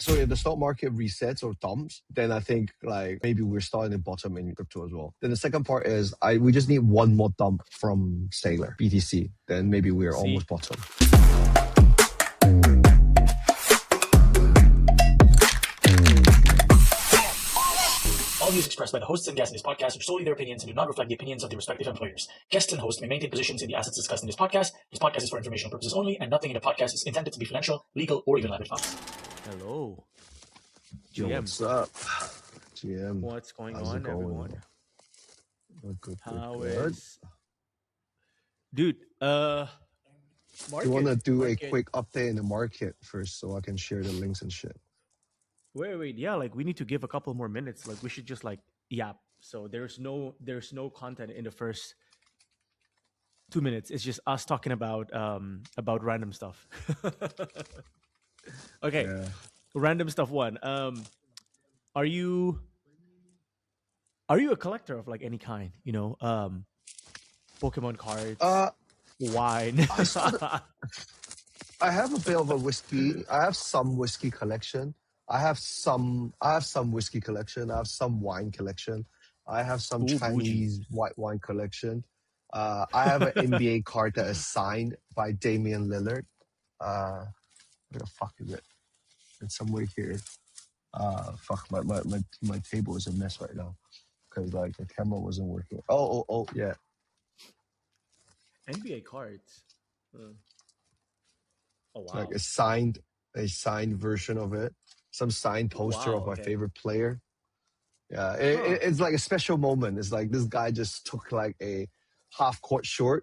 So if the stock market resets or dumps, then I think like maybe we're starting to bottom in crypto as well. Then the second part is we just need one more dump from Saylor, BTC. Then maybe we're almost bottom. All views expressed by the hosts and guests in this podcast are solely their opinions and do not reflect the opinions of their respective employers. Guests and hosts may maintain positions in the assets discussed in this podcast. This podcast is for informational purposes only, and nothing in the podcast is intended to be financial, legal, or even leverage funds. Hello. Yo, GM. what's up? GM. What's going How's on, it going? everyone? Good. Is... Dude, Do you want to do market. a quick update in the market first so I can share the links and shit? Wait. Yeah, like we need to give a couple more minutes. Like we should just like yap. So there's no content in the first 2 minutes. It's just us talking about random stuff. Okay. Yeah. Random stuff one. Are you a collector of like any kind? You know, Pokemon cards, wine. I have a bit of a whiskey. I have some whiskey collection. I have some whiskey collection. I have some wine collection. I have some Chinese white wine collection. I have an NBA card that is signed by Damian Lillard. Where the fuck is it? It's somewhere here. Fuck, my table is a mess right now because like the camera wasn't working. Oh, yeah. NBA cards. Oh wow! Like a signed version of it. Some signed poster of my favorite player. Yeah, it's like a special moment. It's like this guy just took like a half-court shot,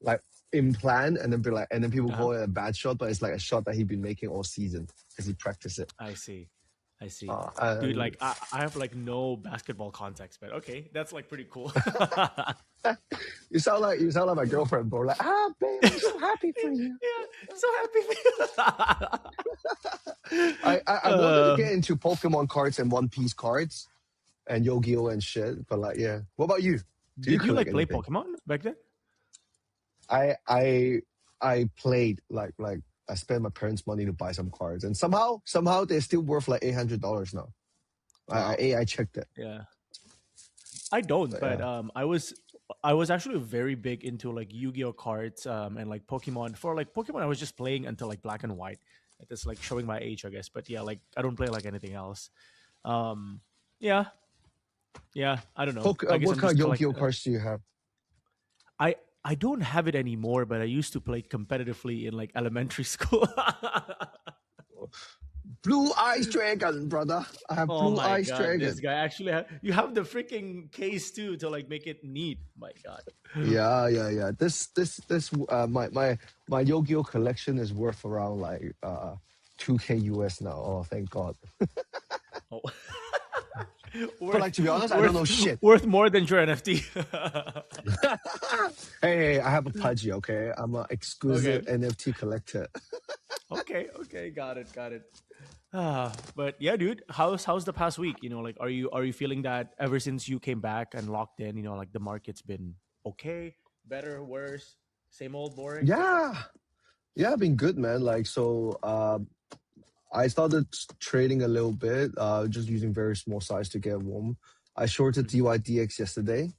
like in plan, and then people call it a bad shot, but it's like a shot that he'd been making all season because he practiced it. I see. Dude, like I have like no basketball context, but okay, that's like pretty cool. You sound like my girlfriend, bro. Like, babe, I'm so happy for you. Yeah, so happy for you. I wanted to get into Pokemon cards and One Piece cards and Yu-Gi-Oh and shit, but like, yeah. What about you? Did you like play Pokemon back then? I played like I spent my parents' money to buy some cards, and somehow they're still worth like $800 now. Wow. I checked it. Yeah, I don't, but I was actually very big into like Yu-Gi-Oh cards and like Pokemon. For like Pokemon, I was just playing until like Black and White. It's like showing my age, I guess. But yeah, like I don't play like anything else. Yeah, I don't know. What kind of Yu-Gi-Oh cards do you have? I don't have it anymore, but I used to play competitively in like elementary school. Blue Eyes Dragon, brother. I have Blue Eyes Dragon. This guy actually you have the freaking case too to like make it neat. My God. Yeah. This my Yu-Gi-Oh collection is worth around like 2K US now. Oh, thank God. Oh. But like, to be honest, I don't know shit. Worth more than your NFT. Hey, I have a Pudgy, okay? I'm an exclusive NFT collector. Okay, got it. But yeah, dude, how's the past week? You know, like, are you feeling that ever since you came back and locked in? You know, like the market's been okay, better, worse, same old, boring? Yeah, I've been good, man. Like, so I started trading a little bit, just using very small size to get warm. I shorted DYDX yesterday.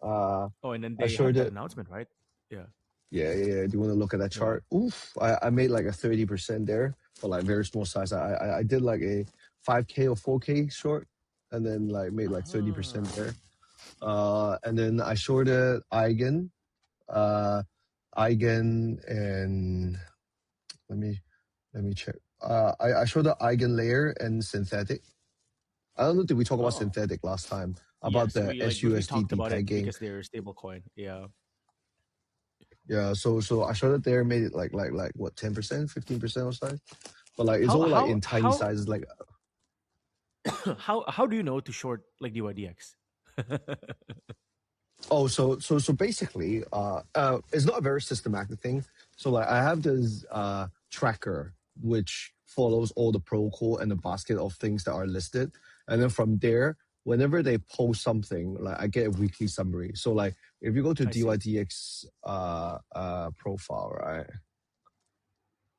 And then they had that announcement, right? Yeah. Do you want to look at that chart? Yeah. Oof, I made like a 30% there, but like very small size. I did like a 5K or 4K short, and then like made like 30% there. And then I shorted Eigen, and let me check. I showed the EigenLayer and Synthetix. I don't know, did we talk about Synthetix last time? About the SUSD depegging. Because they're a stablecoin. Yeah. Yeah, so I showed it there, made it like what, 10%, 15% or so. But like it's all like in tiny sizes. Like how do you know to short like DYDX? So basically, it's not a very systematic thing. So like I have this tracker which follows all the protocol and the basket of things that are listed, and then from there, whenever they post something, like I get a weekly summary. So like if you go to DYDX profile, right?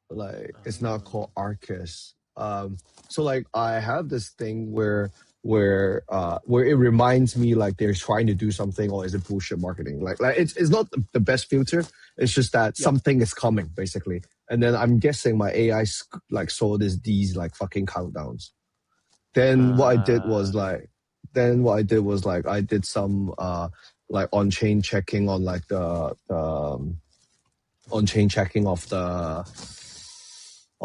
Like it's now called Arcus. So like I have this thing where it reminds me like they're trying to do something, or is it bullshit marketing? Like it's not the best filter. It's just that Yep. something is coming basically, and then I'm guessing my AI like saw these like fucking countdowns. Then what I did was like, I did some like on chain checking on like the on chain checking of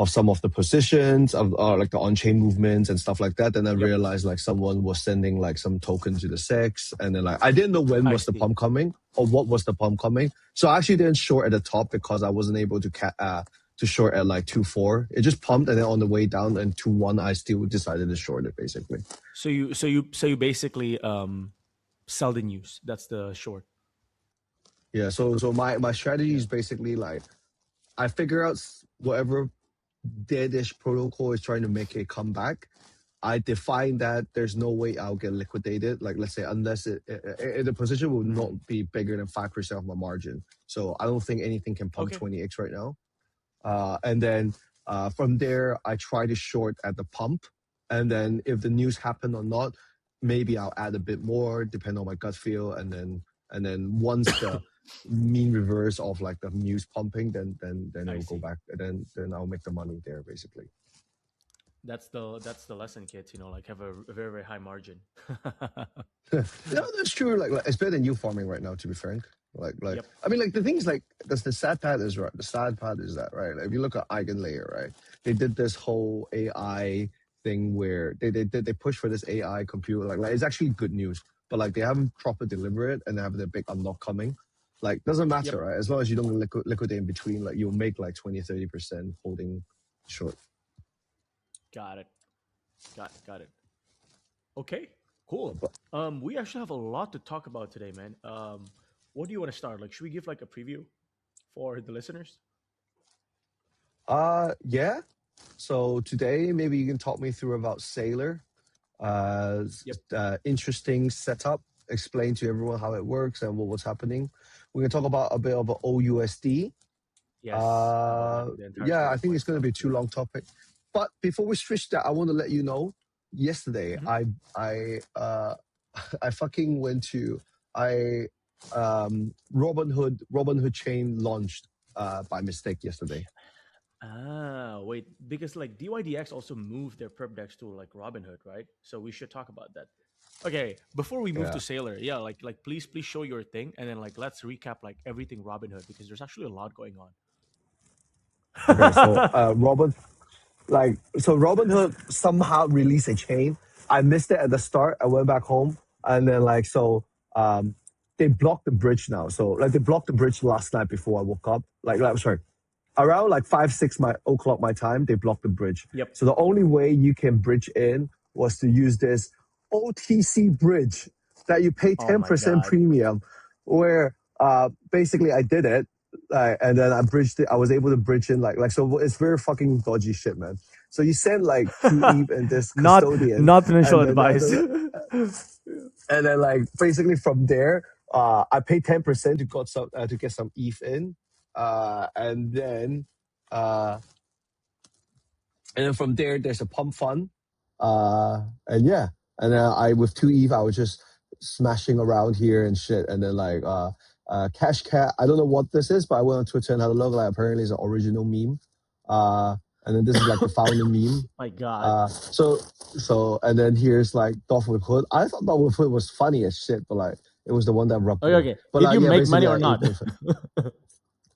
some of the positions of like the on-chain movements and stuff like that. Then I Yep. realized like someone was sending like some token to the SEX, and then like I didn't know when I was the see. pump coming or what was the pump coming. So I actually didn't short at the top because I wasn't able to short at like 2.4. It just pumped, and then on the way down and 2.1, I still decided to short it basically. So you basically sell the news. That's the short. Yeah. So my strategy Yeah. is basically like I figure out whatever deadish protocol is trying to make a comeback. I define that there's no way I'll get liquidated. Like let's say unless the position will not be bigger than 5% of my margin. So I don't think anything can pump 20x right now. And then from there, I try to short at the pump. And then if the news happen or not, maybe I'll add a bit more, depending on my gut feel. And then once the mean reverse of like the news pumping, then it'll go back. And then I'll make the money there basically. That's the lesson, kids. Like have a very, very high margin. Yeah, that's true. Like it's better than you farming right now, to be frank. Like Yep. I mean, like the thing is, like that's the sad part is right. The sad part is that right. Like, if you look at EigenLayer, right, they did this whole AI thing where they push for this AI computer. Like it's actually good news, but like they haven't proper delivered it, and they have the big unlock coming. Like doesn't matter, Yep. right? As long as you don't liquidate in between, like you'll make like 20-30% holding short. Got it. Got it. Okay. Cool. But, We actually have a lot to talk about today, man. What do you want to start? Like, should we give like a preview for the listeners? yeah. So today, maybe you can talk me through about Saylor. Interesting setup. Explain to everyone how it works and what's happening. We're gonna talk about a bit of OUSD. Yes. The entire Yeah, I think stablecoin it's gonna stuff. be too long topic. But before we switch that, I want to let you know. Yesterday, I fucking went to Robinhood chain launched by mistake yesterday. Wait, because like DYDX also moved their perp decks to like Robinhood, right? So we should talk about that. Okay, before we move to Saylor, yeah, like please show your thing, and then like let's recap like everything Robinhood because there's actually a lot going on. Okay, so Robinhood somehow released a chain. I missed it at the start. I went back home, and then they blocked the bridge now. So like they blocked the bridge last night before I woke up. Sorry, around like 5-6 o'clock my time, they blocked the bridge. Yep. So the only way you can bridge in was to use this OTC bridge that you pay 10% premium, where basically I did it. And then I bridged it. I was able to bridge in so it's very fucking dodgy shit, man. So you send like 2 ETH and this custodian. Not financial advice. And then like basically from there, I paid 10% to get some ETH in, and then from there there's a pump fund, and yeah, and then I with 2 ETH I was just smashing around here and shit, and then Cash Cat. I don't know what this is, but I went on Twitter and had a look. Like apparently it's an original meme. And then this is like the founder meme. My God. So and then here's like Dolph with Hood. I thought Dolph with Hood was funny as shit, but like it was the one that rubbed me. Okay. But Did you make money or basically, not?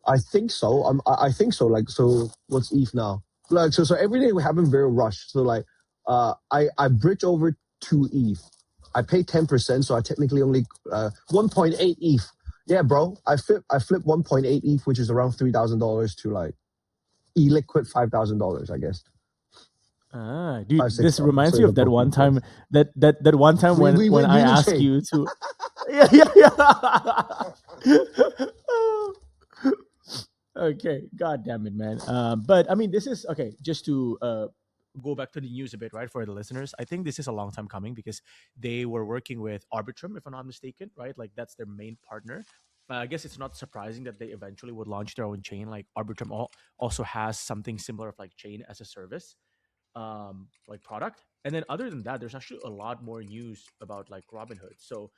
I think so. I think so. Like, so what's ETH now? Like, so every day we haven't very rushed. So like, I bridge over 2 ETH. I pay 10%, so I technically only 1.8 ETH. Yeah, bro. I flip 1.8 ETH, which is around $3,000 to like illiquid $5,000, I guess. Dude, 5, 6, this reminds me of that one time. yes. That one time when I asked you to. Yeah. Okay, god damn it, man. But I mean, this is okay. Just to go back to the news a bit, right, for the listeners. I think this is a long time coming because they were working with Arbitrum, if I'm not mistaken, right? Like that's their main partner. I guess it's not surprising that they eventually would launch their own chain. Like Arbitrum also has something similar of like chain as a service. like product. And then other than that, there's actually a lot more news about like Robinhood. So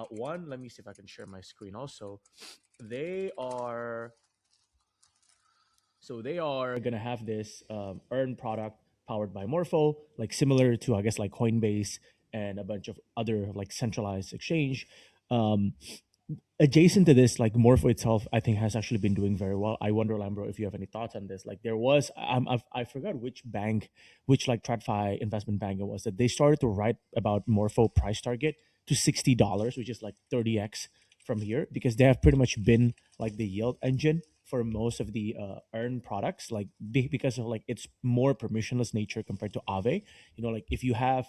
one, let me see if I can share my screen also. They are gonna have this earn product powered by Morpho, like similar to I guess like Coinbase and a bunch of other like centralized exchange. Um, Adjacent to this, like Morpho itself, I think has actually been doing very well. I wonder, Lambro, if you have any thoughts on this. Like there was, I forgot which bank, which like TradFi investment bank it was that they started to write about Morpho price target to $60, which is like 30x from here, because they have pretty much been like the yield engine for most of the earn products, like because of like its more permissionless nature compared to Aave. You know, like if you have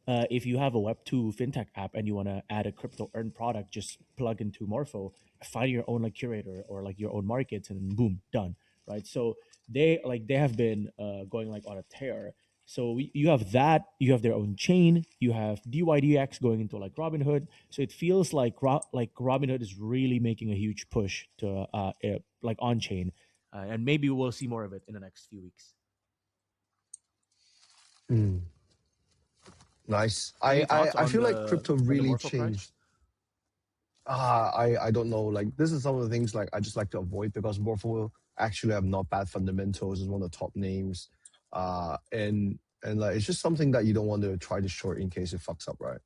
a Web2 fintech app and you want to add a crypto earn product, just plug into Morpho, find your own like curator or like your own markets, and boom, done. Right. So they have been going like on a tear. So you have that, you have their own chain, you have DYDX going into like Robinhood. So it feels like like Robinhood is really making a huge push to like on chain, and maybe we'll see more of it in the next few weeks. Nice. Any thoughts I on feel like the crypto on the really Morpho price? changed. I don't know. Like this is some of the things like I just like to avoid because Morpho actually have not bad fundamentals. Is one of the top names. And like it's just something that you don't want to try to short in case it fucks up, right?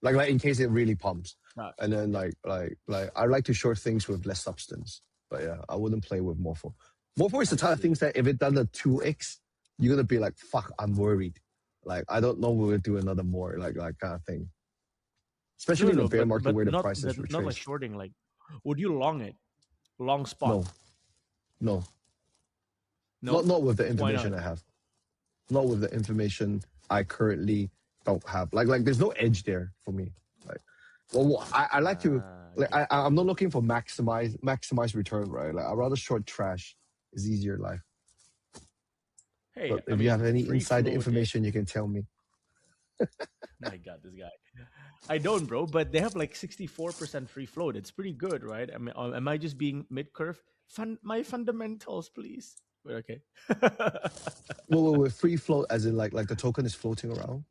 Like in case it really pumps. And then like I like to short things with less substance. But yeah, I wouldn't play with Morpho. Morpho is the type of things that if it done a 2x, you're gonna be like, fuck, I'm worried. Like I don't know we'll do another more like kind of thing. Especially in the bear market where the price is retraced. Not like shorting. Like, would you long it? Long spot? No. No. Not with the Why information not? I have. Not with the information I currently don't have. Like there's no edge there for me. Like, well, I like to like I'm not looking for maximize return, right? Like I'd rather short trash. It's easier life. Hey, But I if mean, you have any free insider float information, you can tell me. My God, this guy. I don't, bro. But they have like 64% free float. It's pretty good, right? I mean, am I just being mid curve? My fundamentals, please. But okay. Well, free float, as in like the token is floating around.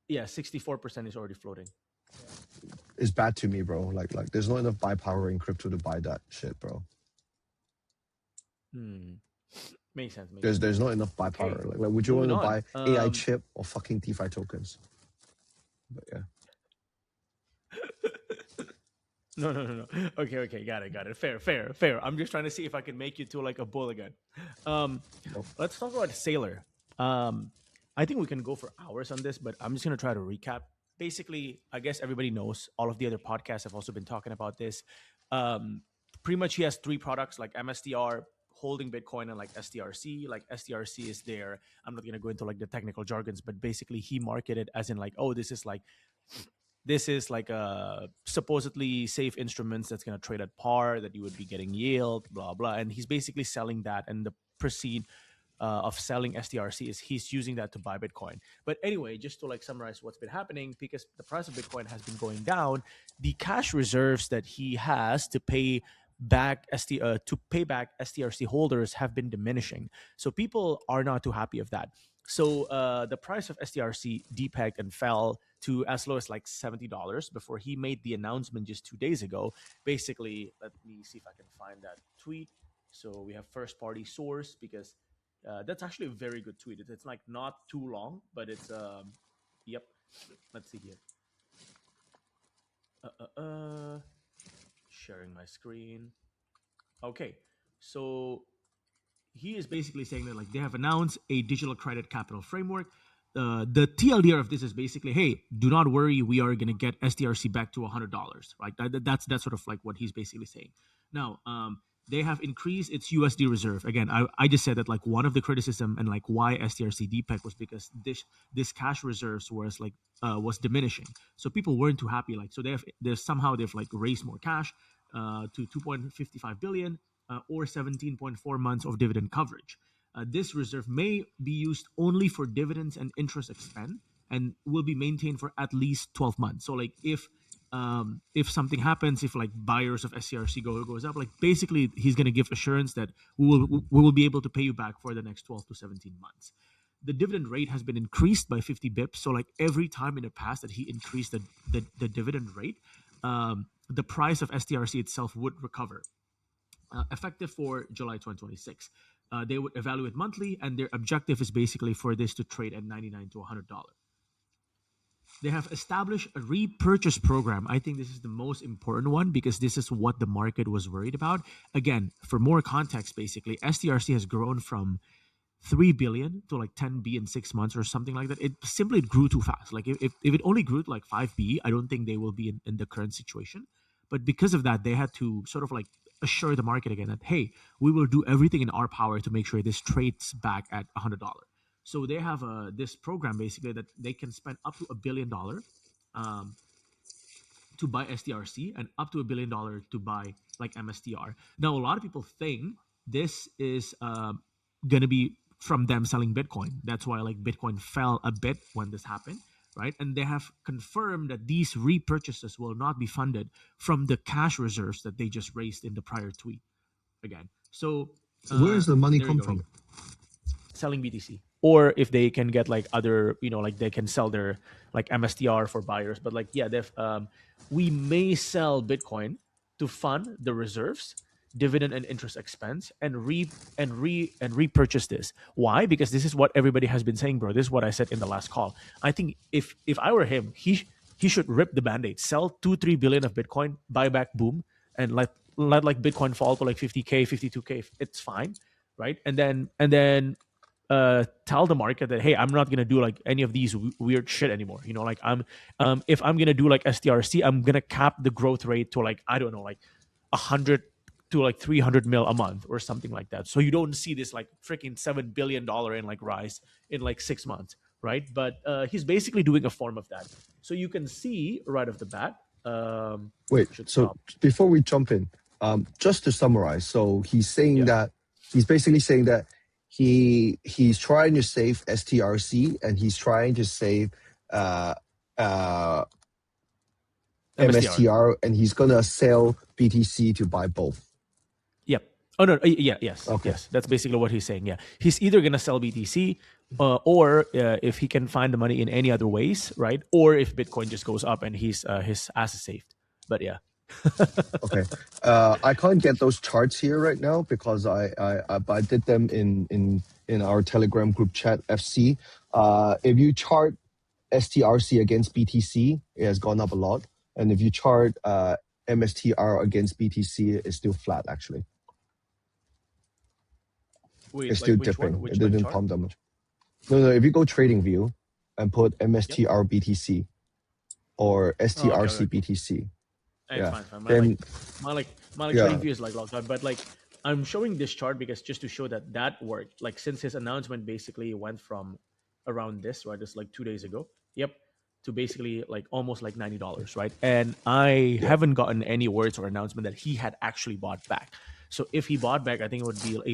Yeah, 64% is already floating. It's bad to me, bro. Like there's not enough buy power in crypto to buy that shit, bro. Makes sense. There's not enough buy power. Like would you want to buy AI chip or fucking DeFi tokens? But yeah. No. Okay. Got it. Fair. I'm just trying to see if I can make you to like a bull again. Let's talk about Saylor. I think we can go for hours on this, but I'm just gonna try to recap. Basically, I guess everybody knows. All of the other podcasts have also been talking about this. Pretty much, he has three products like MSTR, holding Bitcoin, and like STRC. Like STRC is there. I'm not gonna go into like the technical jargons, but basically, he marketed as in like, oh, this is like a supposedly safe instruments that's going to trade at par, that you would be getting yield, blah blah. And he's basically selling that, and the proceed of selling STRC is he's using that to buy Bitcoin. But anyway, just to like summarize what's been happening, because the price of Bitcoin has been going down, the cash reserves that he has to pay back STRC holders have been diminishing. So people are not too happy of that. So the price of STRC depegged and fell to as low as like $70 before he made the announcement just 2 days ago. Basically, let me see if I can find that tweet. So we have first party source, because that's actually a very good tweet. It's like not too long, but it's yep. Let's see here. Sharing my screen. Okay, so he is basically saying that like they have announced a digital credit capital framework. The TLDR of this is basically, hey, do not worry, we are going to get STRC back to $100, right? That's sort of like what he's basically saying. Now, they have increased its USD reserve. Again, I just said that like one of the criticism and like why STRC DPEG was because this cash reserves was diminishing. So people weren't too happy. Like, so they've like raised more cash to 2.55 billion or 17.4 months of dividend coverage. This reserve may be used only for dividends and interest expense and will be maintained for at least 12 months. So like if if something happens, if like buyers of STRC goes up, like basically he's going to give assurance that we will be able to pay you back for the next 12 to 17 months. The dividend rate has been increased by 50 bips. So like every time in the past that he increased the dividend rate, the price of STRC itself would recover. Effective for July 2026. They would evaluate monthly, and their objective is basically for this to trade at $99 to $100. They have established a repurchase program. I think this is the most important one because this is what the market was worried about. Again, for more context, basically, STRC has grown from 3 billion to like 10 B in 6 months or something like that. It simply grew too fast. Like if it only grew to like 5 B, I don't think they will be in the current situation. But because of that, they had to sort of like assure the market again that, hey, we will do everything in our power to make sure this trades back at $100. So they have this program basically that they can spend up to $1 billion to buy STRC and up to $1 billion to buy like MSTR. Now, a lot of people think this is going to be from them selling Bitcoin. That's why like Bitcoin fell a bit when this happened, right? And they have confirmed that these repurchases will not be funded from the cash reserves that they just raised in the prior tweet again. So where does the money come from? Selling BTC. Or if they can get like other, like they can sell their like MSTR for buyers. But like, yeah, we may sell Bitcoin to fund the reserves, dividend and interest expense, and repurchase this. Why? Because this is what everybody has been saying, bro. This is what I said in the last call. I think if I were him, he should rip the band-aid, sell 2-3 billion of Bitcoin, buy back, boom, and let like Bitcoin fall to like 50K, 52K. It's fine, right? And then tell the market that, hey, I'm not gonna do like any of these weird shit anymore. Like if I'm gonna do like STRC, I'm gonna cap the growth rate to like, I don't know, like 100 to like 300 mil a month or something like that. So you don't see this like freaking $7 billion in like rise in like 6 months, right? But he's basically doing a form of that. So you can see right off the bat. Wait, so before we jump in, just to summarize, so he's saying that he's basically saying that he's trying to save STRC and he's trying to save MSTR, and he's gonna sell BTC to buy both. Yep. Oh no. Yes. Okay. Yes. That's basically what he's saying. Yeah. He's either gonna sell BTC, or if he can find the money in any other ways, right? Or if Bitcoin just goes up and his ass is saved. But yeah. Okay. I can't get those charts here right now because I did them in our Telegram group chat FC. If you chart STRC against BTC, it has gone up a lot. And if you chart MSTR against BTC, it's still flat actually. Wait, it's still dipping. It didn't pump that much. No. If you go trading view and put MSTR BTC or STRC BTC. It's fine. My trading view is like locked out, but like I'm showing this chart because just to show that worked. Like since his announcement basically went from around this, right? Just like 2 days ago. Yep. To basically like almost like $90, right? And I haven't gotten any words or announcement that he had actually bought back. So if he bought back, I think it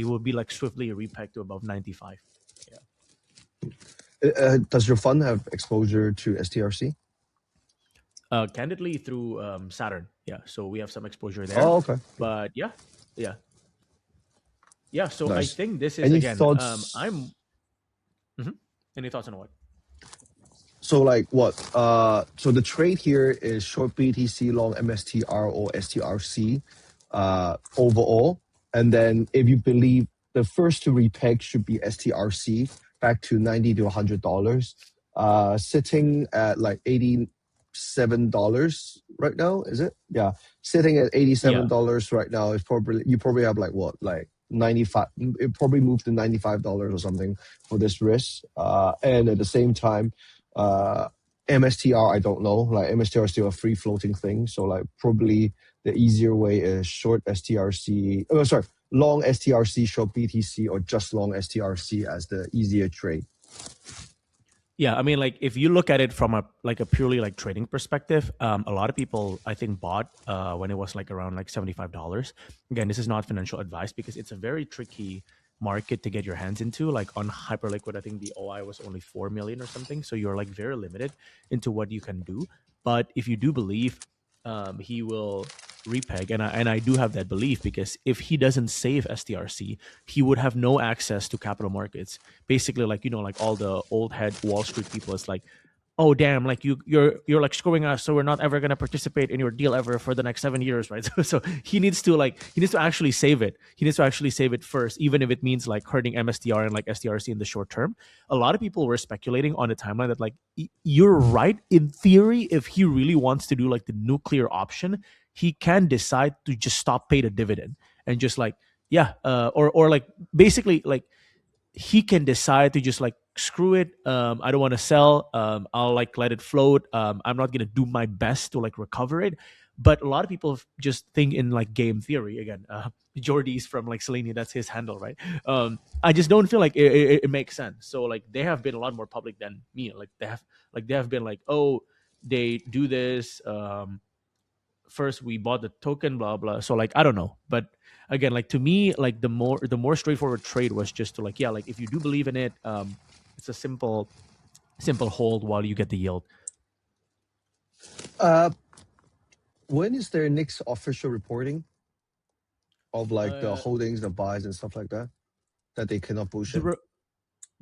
would be like swiftly repeg to above 95. Yeah. Does your fund have exposure to STRC? Candidly, through Saturn. Yeah. So we have some exposure there. Oh, okay. But yeah. So nice. I think this is Any again. Thoughts? Any thoughts on what? So like what? So the trade here is short BTC, long MSTR or STRC overall. And then if you believe the first to repeg should be STRC back to $90 to $100, sitting at like $87 right now, is it? Yeah, sitting at $87 right now is you probably have like what, like 95. It probably moved to $95 or something for this risk. And at the same time, MSTR, I don't know. Like MSTR is still a free floating thing, so like probably the easier way is short STRC. Oh, sorry, long STRC, short BTC, or just long STRC as the easier trade. Yeah, I mean, like if you look at it from a purely like trading perspective, a lot of people I think bought when it was like around like $75. Again, this is not financial advice because it's a very tricky market to get your hands into. Like on Hyperliquid, I think the OI was only 4 million or something, so you're like very limited into what you can do. But if you do believe he will repeg, and I do have that belief, because if he doesn't save STRC, he would have no access to capital markets. Basically, like, like all the old head Wall Street people, it's like, oh damn, like you're like screwing us, so we're not ever going to participate in your deal ever for the next 7 years, right? So he needs to actually save it. He needs to actually save it first, even if it means like hurting MSTR and like STRC in the short term. A lot of people were speculating on the timeline that like you're right. In theory, if he really wants to do like the nuclear option, he can decide to just stop pay the dividend and just like, yeah, or like basically like he can decide to just like screw it, I don't want to sell, I'll like let it float, I'm not gonna do my best to like recover it. But a lot of people just think in like game theory again. Jordy's from like Selenia, that's his handle, right? I just don't feel like it makes sense. So like they have been a lot more public than me. Like they have been like, oh, they do this, first we bought the token, blah blah. So like I don't know, but again, like to me, like the more straightforward trade was just to like, yeah, like if you do believe in it, it's a simple hold while you get the yield. When is their next official reporting of like the holdings, the buys, and stuff like that they cannot bullshit?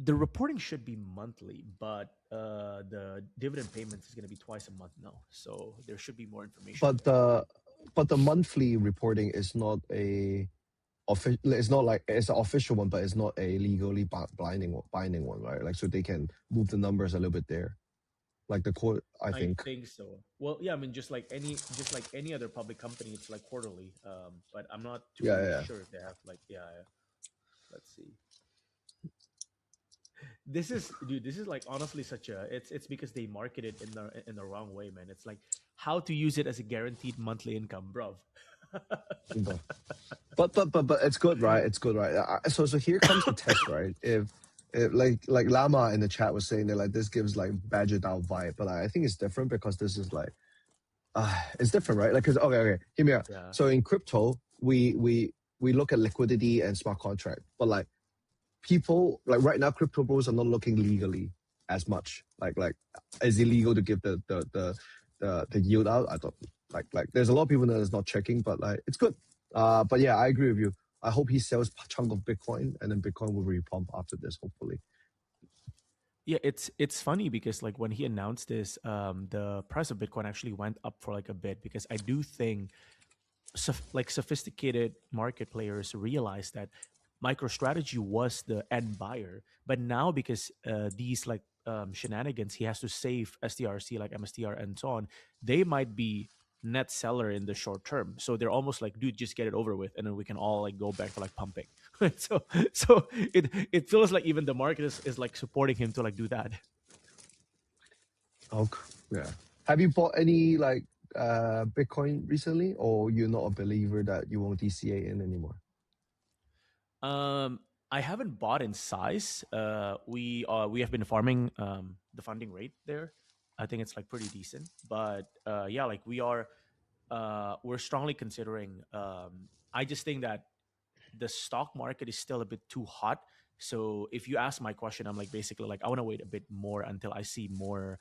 The reporting should be monthly, but the dividend payments is going to be twice a month now, so there should be more information. But the monthly reporting is not it's not like it's an official one, but it's not a legally binding one, right? Like, so they can move the numbers a little bit there, like the court. I think so. Well, yeah, I mean, just like any other public company, it's like quarterly. But I'm not too sure if they have like, let's see. This is like honestly such a, it's because they market it in the wrong way, man. It's like how to use it as a guaranteed monthly income, bro. but it's good, right? It's good, right? So here comes the test, right? If like Lama in the chat was saying that like this gives like Badger DAO vibe, but I think it's different because this is like it's different, right? Like, because okay, hear me out. Yeah. So in crypto, we look at liquidity and smart contract, but like people like right now, crypto bros are not looking legally as much. Like is it illegal to give the yield out? I don't like there's a lot of people that is not checking, but like it's good. But yeah, I agree with you. I hope he sells a chunk of Bitcoin and then Bitcoin will repump after this, hopefully. Yeah, it's funny because like when he announced this, the price of Bitcoin actually went up for like a bit, because I do think like sophisticated market players realized that MicroStrategy was the end buyer, but now because these like shenanigans, he has to save STRC like MSTR and so on, they might be net seller in the short term. So they're almost like, dude, just get it over with, and then we can all like go back to like pumping. so it feels like even the market is like supporting him to like do that. Okay. Yeah. Have you bought any like Bitcoin recently, or you're not a believer that you won't DCA in anymore? I haven't bought in size. We have been farming the funding rate there. I think it's like pretty decent, but yeah, like we're strongly considering. I just think that the stock market is still a bit too hot. So if you ask my question, I'm like basically like I want to wait a bit more until I see more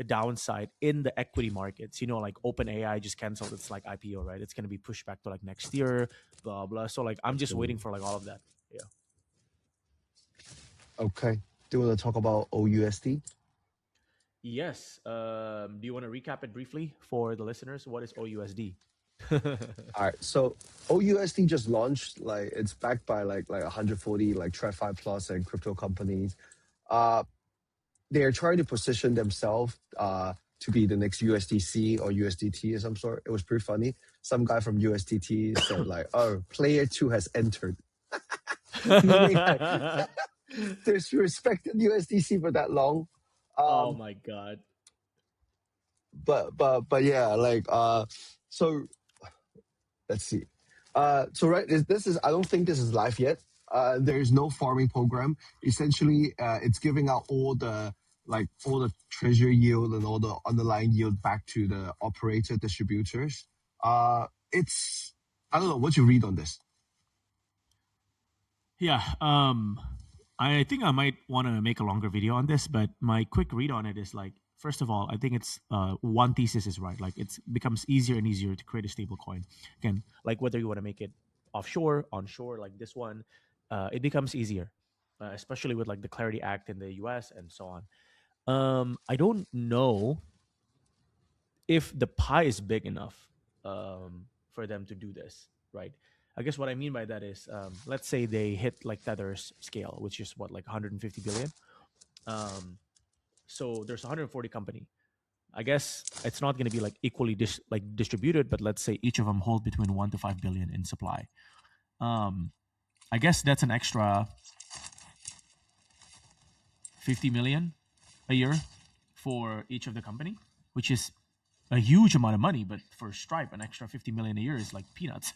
downside in the equity markets. You know, like OpenAI just canceled its like IPO, right? It's gonna be pushed back to like next year, blah blah. So like I'm just waiting for like all of that. Yeah. Okay. Do you want to talk about OUSD? Yes. Do you want to recap it briefly for the listeners? What is OUSD? All right. So OUSD just launched. Like it's backed by like 140 like TradFi Plus and crypto companies. They are trying to position themselves to be the next USDC or USDT of some sort. It was pretty funny. Some guy from USDT said like, "Oh, player 2 has entered." There's respected USDC for that long. Oh my god. But yeah, like so let's see. So right, this is I don't think this is live yet. There is no farming program. Essentially, it's giving out all the treasury yield and all the underlying yield back to the operator distributors. It's I don't know what you read on this. Yeah, I think I might want to make a longer video on this, but my quick read on it is like first of all, I think it's one thesis is right. Like it becomes easier and easier to create a stable coin. Again, like whether you want to make it offshore, onshore, like this one, it becomes easier, especially with like the Clarity Act in the US and so on. I don't know if the pie is big enough for them to do this, right? I guess what I mean by that is, let's say they hit like Tether's scale, which is what, like 150 billion. So there's 140 company. I guess it's not going to be like equally distributed, but let's say each of them hold between 1 to 5 billion in supply. I guess that's an extra 50 million a year for each of the company, which is a huge amount of money. But for Stripe, an extra 50 million a year is like peanuts.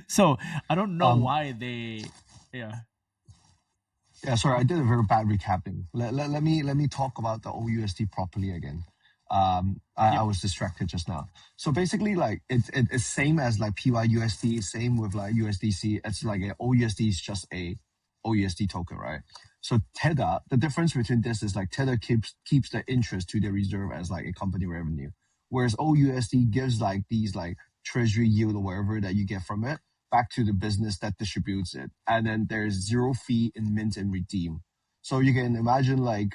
So I don't know why they, Yeah, sorry, I did a very bad recapping. Let me talk about the OUSD properly again. I was distracted just now. So basically, like it's same as like PYUSD, same with like USDC. It's like a OUSD is just a OUSD token, right? So Tether, the difference between this is like Tether keeps the interest to the reserve as like a company revenue, whereas OUSD gives like these like treasury yield or whatever that you get from it back to the business that distributes it, and then there's zero fee in mint and redeem. So you can imagine like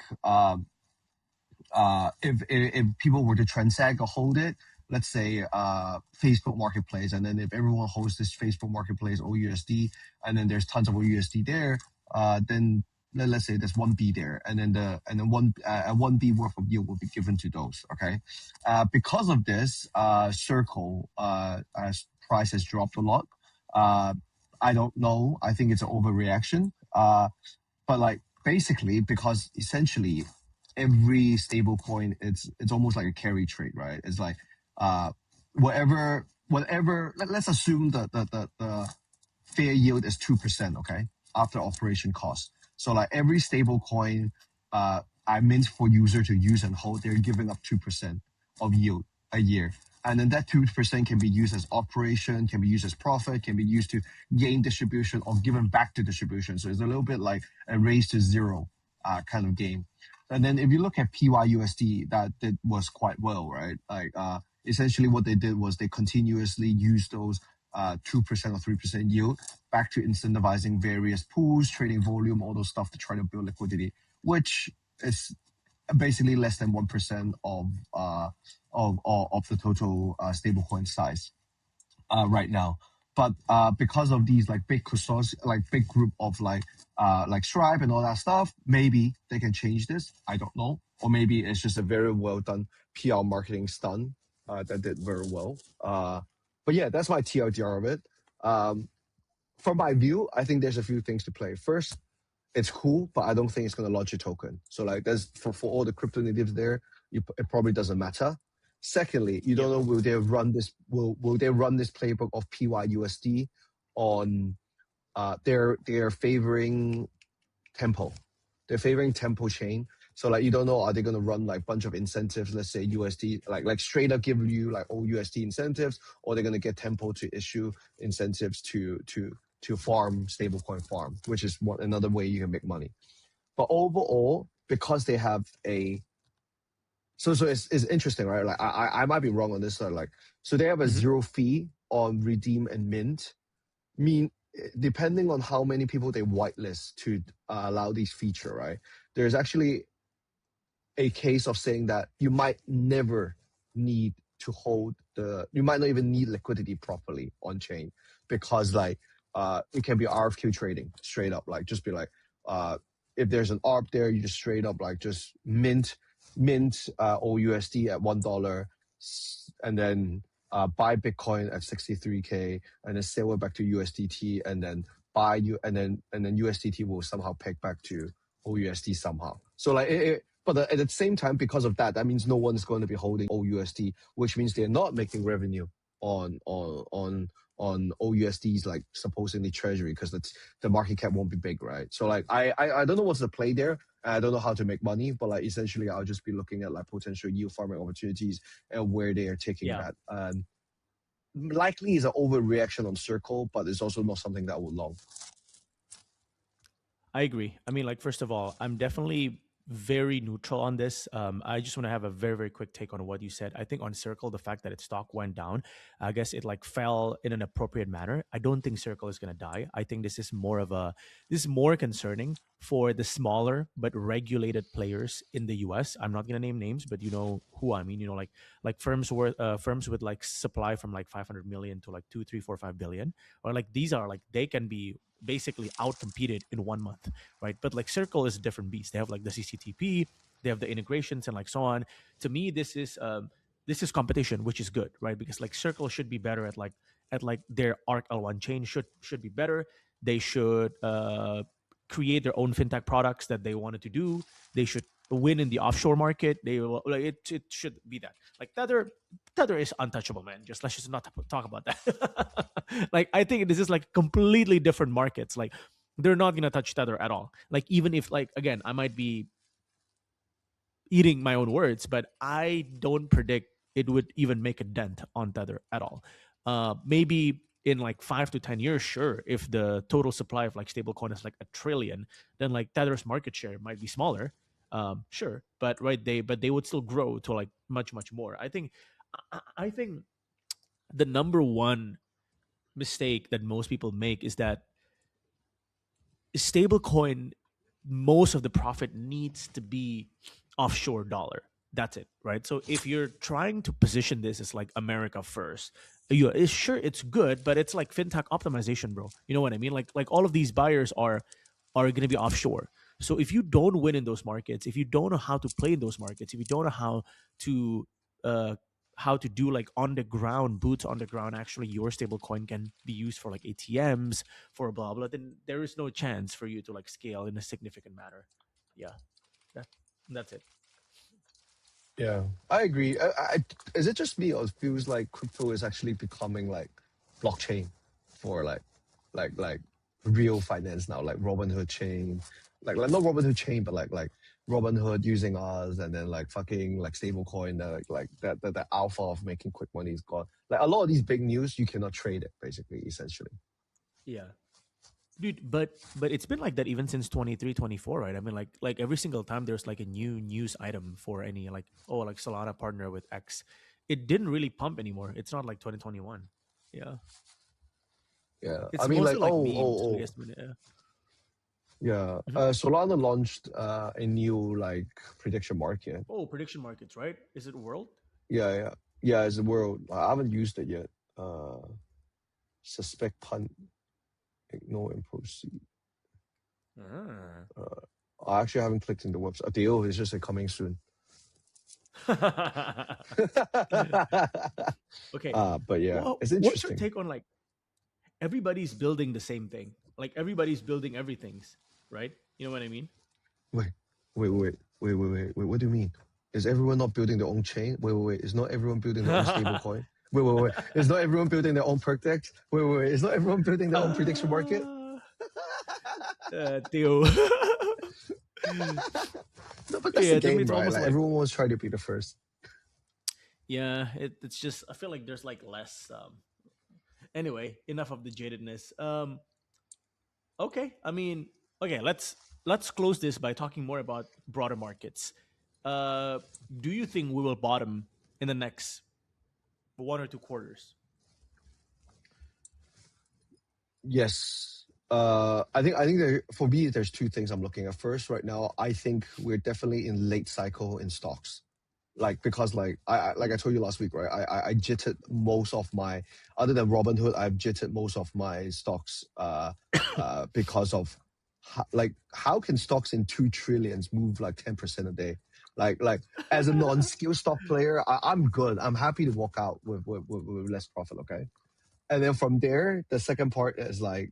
if people were to transact or hold it, let's say Facebook Marketplace, and then if everyone holds this Facebook Marketplace OUSD, and then there's tons of OUSD there, then let's say there's 1B there, and then 1B worth of yield will be given to those. Okay, because of this, Circle as price has dropped a lot. I don't know. I think it's an overreaction. But like basically, because essentially every stable coin, it's almost like a carry trade, right? It's like whatever. Let's assume the fair yield is 2%, okay, after operation cost. So like every stable coin I mint for user to use and hold, they're giving up 2% of yield a year. And then that 2% can be used as operation, can be used as profit, can be used to gain distribution or given back to distribution. So it's a little bit like a race to zero kind of game. And then if you look at PYUSD, that was quite well, right? Like essentially what they did was they continuously used those 2% or 3% yield back to incentivizing various pools, trading volume, all those stuff to try to build liquidity, which is basically less than 1% of the total stablecoin size right now. But because of these like big like big group of like Stripe and all that stuff, maybe they can change this. I don't know, or maybe it's just a very well done PR marketing stunt that did very well. But yeah, that's my TLDR of it. From my view, I think there's a few things to play. First, it's cool, but I don't think it's going to launch a token. So like there's for all the crypto natives there, it probably doesn't matter. Secondly, you don't know will they run this playbook of PYUSD on they're favoring Tempo. They're favoring Tempo chain. So like you don't know, are they going to run like bunch of incentives, let's say USD, like straight up give you like all USD incentives, or they're going to get Tempo to issue incentives to farm stablecoin farm, which is another way you can make money. But overall, because they have a so it's interesting, right? Like I might be wrong on this side. Like so they have a zero fee on redeem and mint. Depending on how many people they whitelist to allow these feature, right? There's actually a case of saying that you might never need to hold you might not even need liquidity properly on chain, because like it can be RFQ trading straight up, like just be like if there's an ARB there, you just straight up like just mint OUSD at $1 and then buy Bitcoin at 63K and then sell it back to USDT and then buy you and then USDT will somehow peg back to OUSD somehow. So like but at the same time, because of that, that means no one's going to be holding OUSD, which means they're not making revenue on OUSD's like supposedly treasury, because the market cap won't be big, right? So like I don't know what's the play there. I don't know how to make money, but like essentially I'll just be looking at like potential yield farming opportunities and where they are taking that. Likely is an overreaction on Circle, but it's also not something that will long. I agree. I mean, like, first of all, I'm definitely very neutral on this. I just want to have a very, very quick take on what you said. I think on Circle, the fact that its stock went down, I guess it like fell in an appropriate manner. I don't think Circle is going to die. I think this is more concerning for the smaller but regulated players in the US. I'm not going to name names, but you know who I mean. You know, like firms with like supply from like 500 million to like 2, 3, 4, 5 billion, or like these are like they can be basically out competed in 1 month, right? But like Circle is a different beast. They have like the CCTP, they have the integrations and like so on. To me, this is competition, which is good, right? Because like Circle should be better at their Arc L1 chain should be better. They should create their own fintech products that they wanted to do. They should win in the offshore market. They will like it should be that. Like Tether is untouchable, man. Let's just not talk about that. Like I think this is like completely different markets. Like they're not gonna touch Tether at all. Like even if like again, I might be eating my own words, but I don't predict it would even make a dent on Tether at all. Maybe in like 5 to 10 years, sure. If the total supply of like stablecoin is like 1 trillion, then like Tether's market share might be smaller. Sure, but they would still grow to like much more. I think the number one mistake that most people make is that stablecoin, most of the profit needs to be offshore dollar. That's it, right? So if you're trying to position this as like America first, sure it's good, but it's like fintech optimization, bro. You know what I mean? Like all of these buyers are going to be offshore. So if you don't win in those markets, if you don't know how to play in those markets, if you don't know how to do like on the ground, boots on the ground, actually your stable coin can be used for like ATMs, for blah blah, then there is no chance for you to like scale in a significant manner. Yeah, that's it. Yeah, I agree. Is it just me, or it feels like crypto is actually becoming like blockchain for like real finance now, like Robinhood chain, like not Robinhood chain, but like Robinhood using us, and then like fucking like stablecoin, like that the alpha of making quick money is gone. Like a lot of these big news, you cannot trade it basically, essentially. Yeah, dude, but it's been like that even since 23, 24, right? I mean, like every single time there's like a new news item for any like, oh, like Solana partner with X, it didn't really pump anymore. It's not like 2021. Yeah, Yeah, I it's mean like mostly like memes, I guess. Yeah. yeah. Mhm. Solana launched a new like prediction market. Oh, prediction markets, right? Is it World? Yeah. It's a world. I haven't used it yet. Suspect punt, ignore and proceed. Ah. I actually haven't clicked in the website. Deal is just a coming soon. Okay. But yeah, Well, it's what's your interesting. take on like everybody's building the same thing? Like everybody's building everything's, right? You know what I mean? Wait. What do you mean? Is everyone not building their own chain? Wait. Is not everyone building their own stable coin? Wait. Is not everyone building their own perk deck? Wait. Is not everyone building their own prediction market? Theo. No, but that's the to me game, it's right? almost Like like everyone wants to try to be the first. yeah, it's just I feel like there's like less anyway, enough of the jadedness. Okay, I mean, okay, let's close this by talking more about broader markets. Do you think we will bottom in the next 1 or 2 quarters? Yes. I think for me there's two things I'm looking at. First, right now, I think we're definitely in late cycle in stocks. Like because like I told you last week, right? I jittered most of my, other than Robinhood, I've jittered most of my stocks because of how can stocks in 2 trillions move like 10% a day? Like as a non-skill stock player, I'm good. I'm happy to walk out with less profit, okay? And then from there, the second part is like,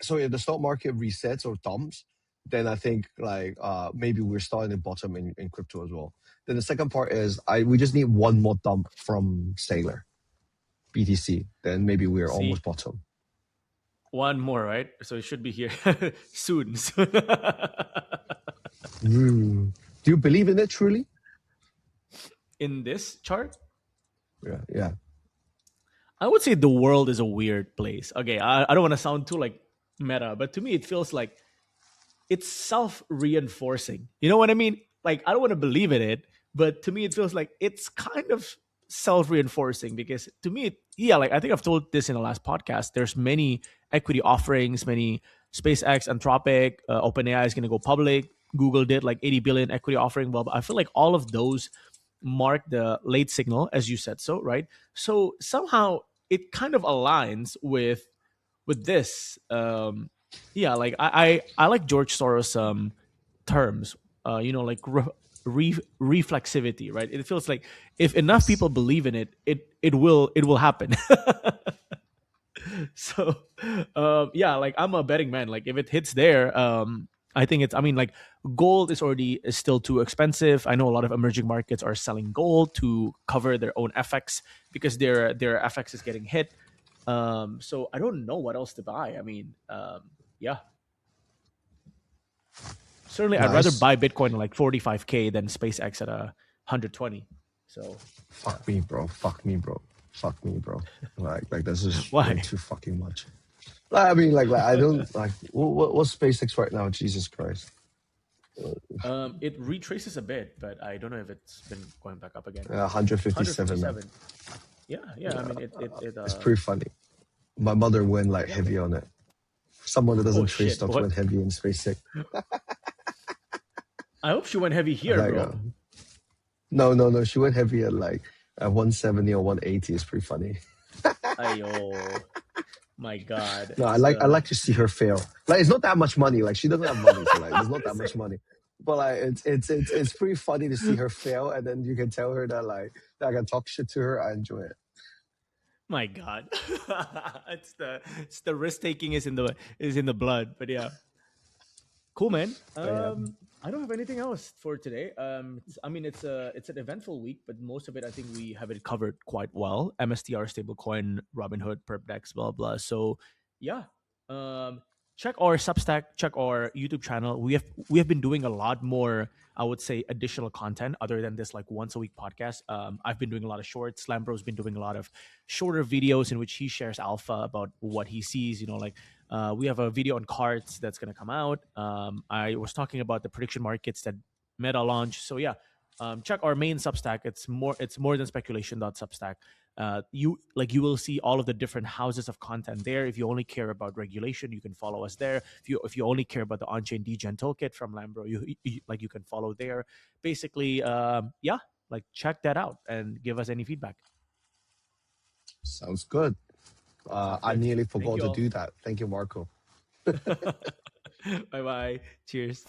so if the stock market resets or dumps, then I think like maybe we're starting to bottom in crypto as well. Then the second part is we just need one more dump from Saylor, BTC. Then maybe we're almost See, bottom. one more, right? So it should be here soon. Do you believe in it truly? In this chart, Yeah. I would say the world is a weird place. Okay, I don't want to sound too like meta, but to me it feels like it's self-reinforcing. You know what I mean? like I don't want to believe in it, but to me it feels like it's kind of self-reinforcing because to me, yeah, like I think I've told this in the last podcast. There's many equity offerings, many SpaceX, Anthropic, OpenAI is going to go public. Google did like 80 billion equity offering. Well, I feel like all of those mark the late signal, as you said so, right? So somehow it kind of aligns with this. Yeah, like I like George Soros terms. Like reflexivity, right? It feels like if enough people believe in it, it will happen. So yeah, like I'm a betting man. Like if it hits there, I think it's, I mean, like gold is still too expensive. I know a lot of emerging markets are selling gold to cover their own FX because their FX is getting hit. So I don't know what else to buy. I mean, yeah, certainly I'd rather Nice. buy Bitcoin at like 45K than SpaceX at 120. So Fuck me, bro. Fuck me, bro. Fuck me, bro. Like this is why? way too fucking much. I mean, like I don't like what's SpaceX right now? Jesus Christ. It retraces a bit, but I don't know if it's been going back up again. 157. 157. Yeah. I mean, It's pretty funny. My mother went like yeah, heavy man. on it. Someone that doesn't Oh trade shit! stocks What? went heavy in SpaceX. I hope she went heavy here, Like, bro. no. She went heavy at like at 170 or 180. It's pretty funny. Ayo, my god. No, I It's like to see her fail. Like it's not that much money. Like she doesn't have money, so like there's not that much money. But like it's pretty funny to see her fail, and then you can tell her that like that I can talk shit to her. I enjoy it. my god. It's the risk taking is in the blood. But yeah, cool, man. But yeah, I don't have anything else for today. I mean, it's an eventful week, but most of it I think we have it covered quite well. MSTR, stablecoin, Robinhood, perps, blah blah. So yeah, check our Substack, check our YouTube channel. We have been doing a lot more, I would say, additional content other than this like once a week podcast. I've been doing a lot of shorts. Lambro's been doing a lot of shorter videos in which he shares alpha about what he sees. Like we have a video on cards that's going to come out. I was talking about the prediction markets that Meta launched. So yeah, check our main Substack. It's more than speculation.substack. You will see all of the different houses of content there. If you only care about regulation, you can follow us there. If you only care about the on-chain degen toolkit from Lambro, you can follow there. Basically, yeah, like check that out and give us any feedback. sounds good. I nearly forgot to do that. Thank you, Marco. Bye bye. Cheers.